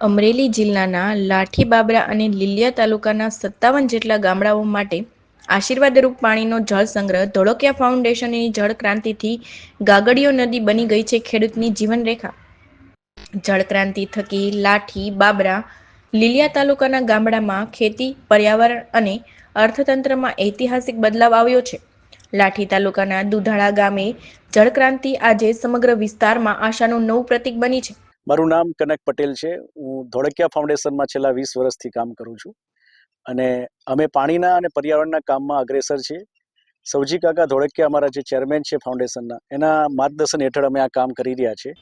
અમરેલી જિલ્લાના લાઠી બાબરા અને લીલિયા તાલુકાના 57 જેટલા ગામડાઓ માટે આશીર્વાદરૂપ પાણીનો જળ સંગ્રહ ધોળકિયા ફાઉન્ડેશનની જળ ક્રાંતિથી ગાગડીયો નદી બની ગઈ છે ખેડૂતની જીવનરેખા. જળક્રાંતિ થકી લાઠી બાબરા લીલિયા તાલુકાના ગામડામાં ખેતી, પર્યાવરણ અને અર્થતંત્રમાં ઐતિહાસિક બદલાવ આવ્યો છે. લાઠી તાલુકાના દુધાળા ગામે જળક્રાંતિ આજે સમગ્ર વિસ્તારમાં આશાનું નવું પ્રતીક બની છે. મારું નામ કનક પટેલ છે. હું ધોળકિયા ફાઉન્ડેશનમાં છેલ્લા 20 વર્ષથી કામ કરું છું અને અમે પાણીના અને પર્યાવરણના કામમાં અગ્રેસર છીએ. સૌજી કાકા ધોળકિયા અમારા જે ચેરમેન છે ફાઉન્ડેશનના, એના માર્ગદર્શન હેઠળ અમે આ કામ કરી રહ્યા છીએ.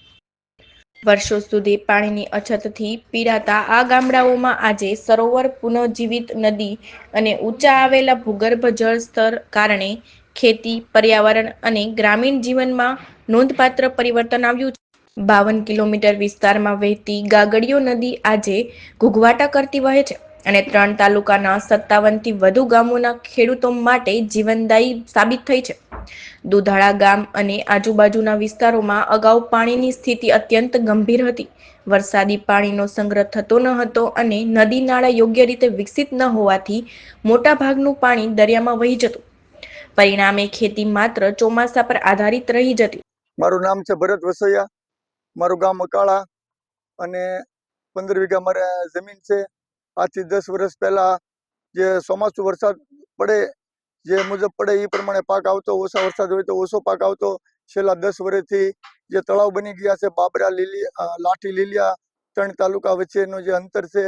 વર્ષો સુધી પાણીની અછતથી પીડાતા આ ગામડાઓમાં આજે સરોવર, પુનઃજીવિત નદી અને ઊંચા આવેલા ભૂગર્ભ જળ સ્તર કારણે ખેતી, પર્યાવરણ અને ગ્રામીણ જીવનમાં નોંધપાત્ર પરિવર્તન આવ્યું છે. 52 કિલોમીટર વિસ્તારમાં વહેતી ગાગડીયો નદી આજે ઘૂઘવાટા કરતી વહે છે અને 3 તાલુકાના 57થી વધુ ગામોના ખેડૂતો માટે જીવનદાયી સાબિત થઈ છે. દુધાળા ગામ અને આજુબાજુના વિસ્તારોમાં અગાઉ પાણીની સ્થિતિ અત્યંત ગંભીર હતી. વરસાદી પાણીનો સંગ્રહ થતો ન હતો અને નદી નાળા યોગ્ય રીતે વિકસિત ન હોવાથી મોટા ભાગનું પાણી દરિયામાં વહી જતું. પરિણામે ખેતી માત્ર ચોમાસા પર આધારિત રહી જતી. મારું નામ છે ભરત વસૈયા. મારું ગામ અકાળા અને 15 વીઘા મારે જમીન છે. આજથી 10 વર્ષ પહેલા જે ચોમાસું વરસાદ પડે જે મુજબ પડે એ પ્રમાણે પાક આવતો, ઓછા વરસાદ હોય તો ઓછો પાક આવતો. છેલ્લા 10 વર્ષથી જે તળાવ બની ગયા છે, બાબરા, લાઠી, લીલિયા 3 તાલુકા વચ્ચેનું જે અંતર છે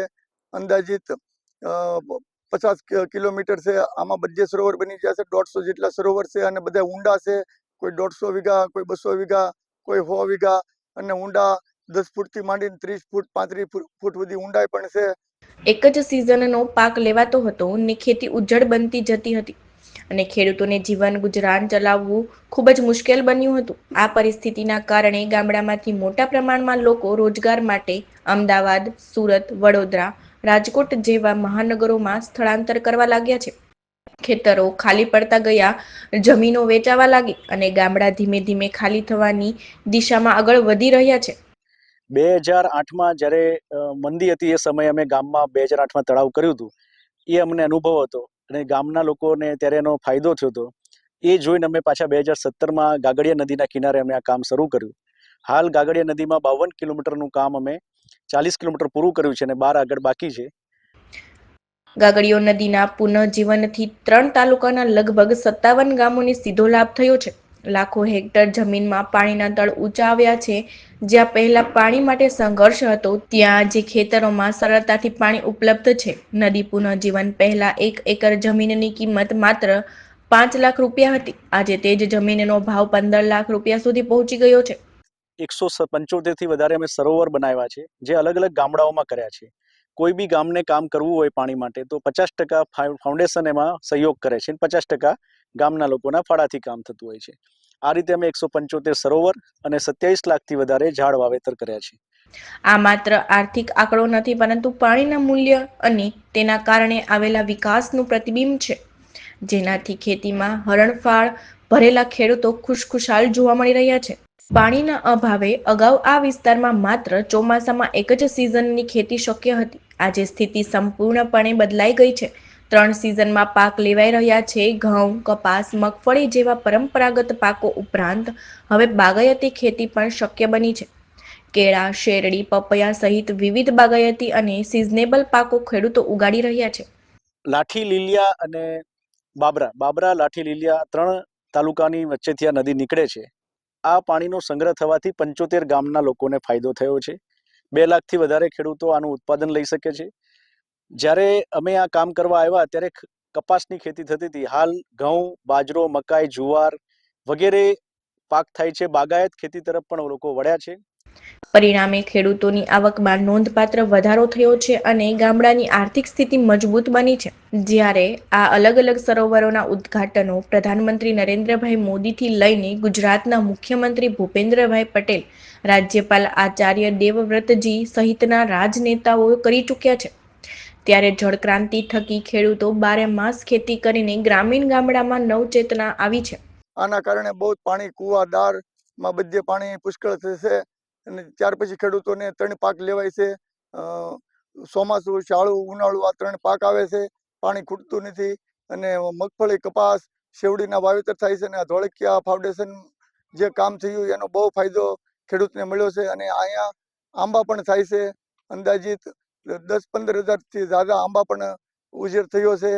અંદાજિત 50 કિલોમીટર છે. આમાં બધે સરોવર બની ગયા છે. 150 જેટલા સરોવર છે અને બધા ઊંડા છે. કોઈ 150 વીઘા, કોઈ 200 વીઘા, કોઈ 100 વીઘા અને ઊંડા 10 ફૂટથી માંડીને 30 ફૂટ 35 ફૂટ સુધી ઊંડાઈ પણ છે. એક જ સિઝનનો પાક લેવાતો હતો ને ખેતી ઉજ્જડ બનતી જતી હતી અને ખેડૂતોને જીવન ગુજરાન ચલાવવું ખૂબ જ મુશ્કેલ બન્યું હતું. આ પરિસ્થિતિના કારણે ગામડામાંથી મોટા પ્રમાણમાં લોકો રોજગાર માટે અમદાવાદ, સુરત, વડોદરા, રાજકોટ જેવા મહાનગરોમાં સ્થળાંતર કરવા લાગ્યા છે. ખેતરો ખાલી પડતા ગયા, જમીનો વેચાવા લાગી અને ગામડા ધીમે ધીમે ખાલી થવાની દિશામાં આગળ વધી રહ્યા છે. 2008માં જ્યારે મંદી હતી એ સમયે અમે ગામમાં 2008માં તળાવ કર્યું હતું. એ અમને અનુભવ હતો અને ગામના લોકોને ત્યારે એનો ફાયદો થયો હતો. એ જોઈને અમે પાછા 2017માં ગાગડિયા નદીના કિનારે અમે આ કામ શરૂ કર્યું. હાલ ગાગડિયા નદીમાં 52 કિલોમીટરનું કામ અમે 40 કિલોમીટર પૂરું કર્યું છે અને 12 આગળ બાકી છે. ગાગડીયો નદીના પુનઃજીવનથી 3 તાલુકાના લગભગ 57 ગામોને સીધો લાભ થયો છે. લાખો હેક્ટર જમીનમાં પાણીના તળ ઊંચા આવ્યા છે. જ્યાં પહેલા પાણી માટે સંઘર્ષ હતો, ત્યાં આજે ખેતરોમાં સરળતાથી પાણી ઉપલબ્ધ છે. નદી પુનઃજીવન પહેલા 1 એકર જમીનની કિંમત માત્ર 5 લાખ રૂપિયા હતી. આજે તે જ જમીનનો ભાવ 15 લાખ રૂપિયા સુધી પહોંચી ગયો છે. 175થી વધારે અમે સરોવર બનાવ્યા છે, જે અલગ અલગ ગામડાઓમાં કર્યા છે. કોઈ બી ગામને કામ કરવું હોય પાણી માટે તો 50% ફાઉન્ડેશન એમાં સહયોગ કરે છે અને 50% ગામના લોકોના ફાળાથી કામ થતું હોય છે. આ રીતે અમે 175 સરોવર અને 27 લાખથી વધારે ઝાડ વાવેતર કર્યા છે. આ માત્ર આર્થિક આંકડો નથી, પરંતુ પાણીના મૂલ્ય અને તેના કારણે આવેલા વિકાસનું પ્રતિબિંબ છે, જેનાથી ખેતીમાં હરણફાળ ભરેલા ખેડૂતો ખુશખુશાલ જોવા મળી રહ્યા છે. પાણીના અભાવે અગાઉ આ વિસ્તારમાં માત્ર ચોમાસામાં એક જ સિઝનની ખેતી શક્ય હતી. આજે સ્થિતિ સંપૂર્ણપણે બદલાઈ ગઈ છે. 3 સિઝનમાં પાક લેવાઈ રહ્યા છે. ઘઉં, કપાસ, મગફળી જેવા પરંપરાગત પાકો ઉપરાંત હવે બાગાયતી ખેતી પણ શક્ય બની છે. કેળા, શેરડી, પપૈયા સહિત વિવિધ બાગાયતી અને સિઝનેબલ પાકો ખેડૂતો ઉગાડી રહ્યા છે. લાઠી, લીલિયા અને બાબરા, લાઠી, લીલિયા 3 તાલુકાની વચ્ચેથી આ નદી નીકળે છે. આ પાણીનો સંગ્રહ થવાથી 75 ગામના લોકોને ફાયદો થયો છે. 2 લાખથી વધારે ખેડૂતો આનું ઉત્પાદન લઈ શકે છે. જ્યારે અમે આ કામ કરવા આવ્યા ત્યારે કપાસની ખેતી થતી હતી. હાલ ઘઉં, બાજરો, મકાઈ, જુવાર વગેરે પાક થાય છે. બાગાયત ખેતી તરફ પણ લોકો વળ્યા છે. પરિણામે ખેડૂતોની આવકમાં નોંધપાત્ર વધારો થયો છે અને ગામડાની આર્થિક સ્થિતિ મજબૂત બની છે. જ્યારે આ અલગ અલગ સરોવરોના ઉદ્ઘાટનો પ્રધાનમંત્રી નરેન્દ્રભાઈ મોદીથી લઈને ગુજરાતના મુખ્યમંત્રી ભૂપેન્દ્રભાઈ પટેલ, રાજ્યપાલ આચાર્ય દેવવ્રતજી સહિતના રાજનેતાઓ કરી ચૂક્યા છે, ત્યારે જળક્રાંતિ થકી ખેડૂતો 12 માસ ખેતી કરીને ગ્રામીણ ગામડામાં નવચેતના આવી છે. આના કારણે બહુ પાણી, કુવા, દારમાં બધે પાણી પુષ્કળ થશે અને ત્યાર પછી ખેડૂતોને 3 પાક લેવાય છે ચોમાસું, શાળું, ઉનાળું આ 3 પાક આવે છે. પાણી ખૂટતું નથી અને મગફળી, કપાસ, શેવડીના વાવેતર થાય છે અને આ ધોળકિયા ફાઉન્ડેશન જે કામ થયું એનો બહુ ફાયદો ખેડૂતને મળ્યો છે. અને અહીંયા આંબા પણ થાય છે. અંદાજિત 10-15 હજારથી જ્યાદા આંબા પણ ઉછેર થયો છે.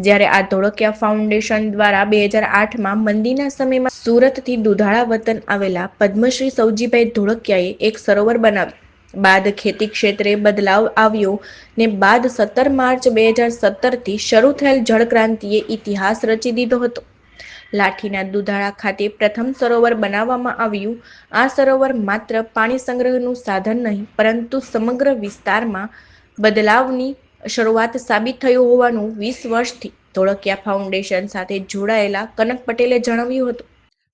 જ્યારે આ ધોળકિયા ફાઉન્ડેશન દ્વારા 2008માં મંદીના સમયમાં સુરતથી દુધાળા વતન આવેલા પદ્મશ્રી સૌજીભાઈ ધોળકિયાએ એક સરોવર બનાવ્યું. બાદ ખેતી ક્ષેત્રે બદલાવ આવ્યો ને બાદ 17 માર્ચ 2017થી શરૂ થયેલ જળક્રાંતિએ ઇતિહાસ રચી દીધો હતો. લાઠીના દુધાળા ખાતે પ્રથમ સરોવર બનાવવામાં આવ્યું. આ સરોવર માત્ર પાણી સંગ્રહનું સાધન નહીં પરંતુ સમગ્ર વિસ્તારમાં બદલાવની શરૂઆત સાબિત થયું હોવાનું 20 વર્ષથી ધોળકિયા ફાઉન્ડેશન સાથે જોડાયેલા કનક પટેલે જણાવ્યું હતું.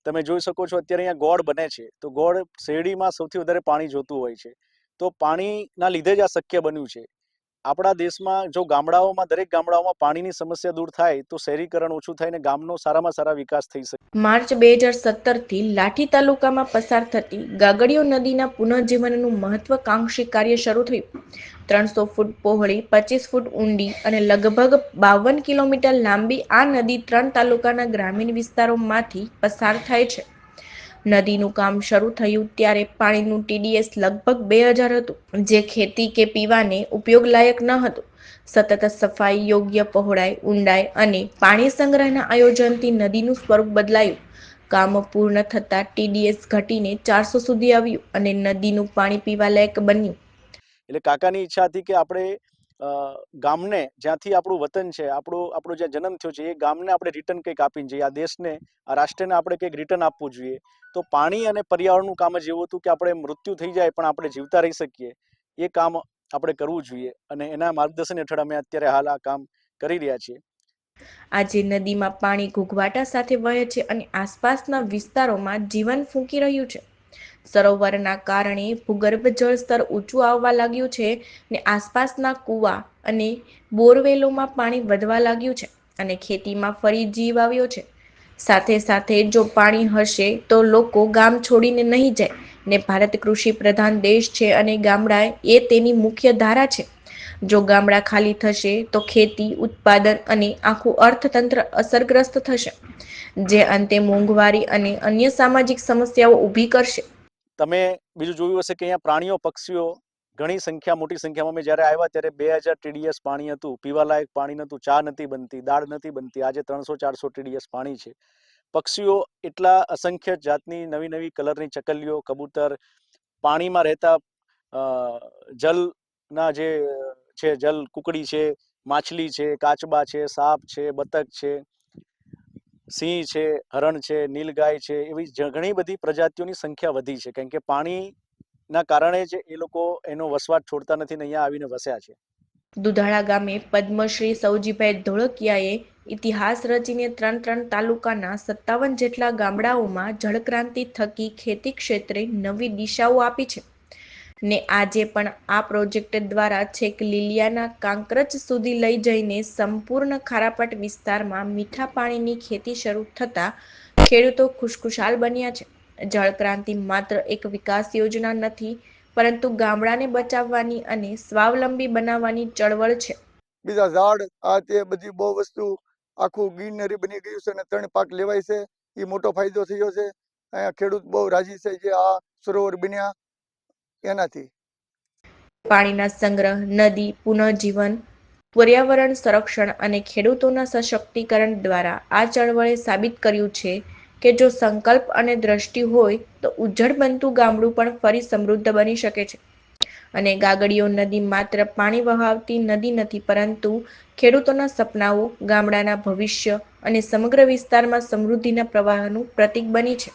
તમે જોઈ શકો છો અત્યારે અહીંયા ગોળ બને છે, તો ગોળ શેરડીમાં સૌથી વધારે પાણી જોતું હોય છે. તો પાણીના લીધે જ આ શક્ય બન્યું છે. આપણા દેશમાં જો દરેક ગામડાઓમાં પાણીની સમસ્યા દૂર થાય તો શહેરીકરણ ઓછું થાય ને ગામનો સારામાં સારા વિકાસ થઈ શકે. માર્ચ 2017થી લાઠી તાલુકામાં પસાર થતી ગાગડીયો નદીના પુનઃજીવનનું મહત્વાકાંક્ષી કાર્ય શરૂ થયું. 300 ફૂટ પહોળી, 25 ફૂટ ઊંડી અને લગભગ 52 કિલોમીટર લાંબી આ નદી 3 તાલુકાના ગ્રામીણ વિસ્તારોમાંથી પસાર થાય છે. નદીનું કામ શરૂ થયું ત્યારે પાણીનું TDS લગભગ 2000 હતું, જે ખેતી કે પીવાને ઉપયોગ લાયક ન હતું. સતત સફાઈ, યોગ્ય પહોળાઈ, ઊંડાઈ અને પાણી સંગ્રહના આયોજનથી નદીનું સ્વરૂપ બદલાયું. કામ પૂર્ણ થતાં TDS ઘટીને 400 સુધી આવ્યું અને નદીનું પાણી પીવા લાયક બન્યું. એટલે કાકાની ઈચ્છા હતી કે આપણે ગામને, જ્યાંથી આપણું વતન છે, આપણો જ્યાં જન્મ થયો છે, એ ગામને આપણે રિટર્ન કંઈક આપીને જઈએ. આ દેશને, આ રાષ્ટ્રને આપણે કંઈક રિટર્ન આપવું જોઈએ. તો પાણી અને પર્યાવરણનું કામ જ એવું હતું કે આપણે મૃત્યુ થઈ જાય પણ આપણે જીવતા રહી શકીએ, એ કામ આપણે કરવું જોઈએ. અને એના માર્ગદર્શન હેઠળ અમે અત્યારે હાલ આ કામ કરી રહ્યા છીએ. આજે નદીમાં પાણી ઘૂઘવાટા સાથે વહે છે અને આસપાસના વિસ્તારોમાં જીવન ફૂંકી રહ્યું છે. સરોવરના કારણે ભૂગર્ભ જળ સ્તર ઊંચું આવવા લાગ્યું છે ને આસપાસના કૂવા અને બોરવેલોમાં પાણી વધવા લાગ્યું છે અને ખેતીમાં ફરી જીવ આવ્યો છે. સાથે સાથે જો પાણી હશે તો લોકો ગામ છોડીને નહીં જાય ને ભારત કૃષિ પ્રધાન દેશ છે અને ગામડા એ તેની મુખ્ય ધારા છે. જો ગામડા ખાલી થશે તો ખેતી, ઉત્પાદન અને આખું અર્થતંત્ર અસરગ્રસ્ત થશે, જે અંતે મોંઘવારી અને અન્ય સામાજિક સમસ્યાઓ ઊભી કરશે. તમે બીજું જોયું હશે કે અહીંયા પ્રાણીઓ, પક્ષીઓ મોટી સંખ્યામાં અમે જ્યારે આવ્યા ત્યારે 2000 TDS પાણી હતું, પીવાલાયક પાણી નહોતું, ચા નથી બનતી, દાળ નથી બનતી. આજે 300-400 TDS પાણી છે. પક્ષીઓ એટલા અસંખ્ય જાતની નવી કલરની ચકલીઓ, કબૂતર, પાણીમાં રહેતા જલના જે છે, જલ કુકડી છે, માછલી છે, કાચબા છે, સાપ છે, બતક છે, સિંહ છે, હરણ છે, નીલગાય છે, એવી ઘણી બધી પ્રજાતિઓની સંખ્યા વધી છે. કારણ કે પાણીના કારણે જ એ લોકો એનો વસવાટ છોડતા નથી ને અહીંયા આવીને વસ્યા છે. દુધાળા ગામે પદ્મશ્રી સૌજીભાઈ ધોળકિયાએ ઇતિહાસ રચીને 3 તાલુકાના 57 જેટલા ગામડાઓમાં જળક્રાંતિ થકી ખેતી ક્ષેત્રે નવી દિશાઓ આપી છે ને આજે પણ આ પ્રોજેક્ટ દ્વારા છેક લીલિયાના કાંકરજ સુધી લઈ જઈને સંપૂર્ણ ખારાપટ વિસ્તારમાં મીઠા પાણીની ખેતી શરૂ થતા ખેડૂતો ખુશખુશાલ બન્યા છે. જળક્રાંતિ માત્ર એક વિકાસ યોજના નથી પરંતુ ગામડાને બચાવવાની અને સ્વાવલંબી બનાવવાની ચળવળ છે. બીજા ઝાડ, આ તે બધી બહુ વસ્તુ આખું ગ્રીનરી બની ગયું છે અને 3 પાક લેવાય છે. એ મોટો ફાયદો થયો છે. અહીંયા ખેડૂત બહુ રાજી છે જે આ સરોવર બન્યા એનાથી. પાણીના સંગ્રહ, નદી પુનઃજીવન, પર્યાવરણ સંરક્ષણ અને ખેડૂતોના સશક્તિકરણ દ્વારા આ ચળવળે સાબિત કર્યું છે કે જો સંકલ્પ અને દ્રષ્ટિ હોય તો ઉજ્જડ બનતું ગામડું પણ ફરી સમૃદ્ધ બની શકે છે. અને ગાગડીયો નદી માત્ર પાણી વહાવતી નદી નથી પરંતુ ખેડૂતોના સપનાઓ, ગામડાના ભવિષ્ય અને સમગ્ર વિસ્તારમાં સમૃદ્ધિના પ્રવાહનું પ્રતીક બની છે.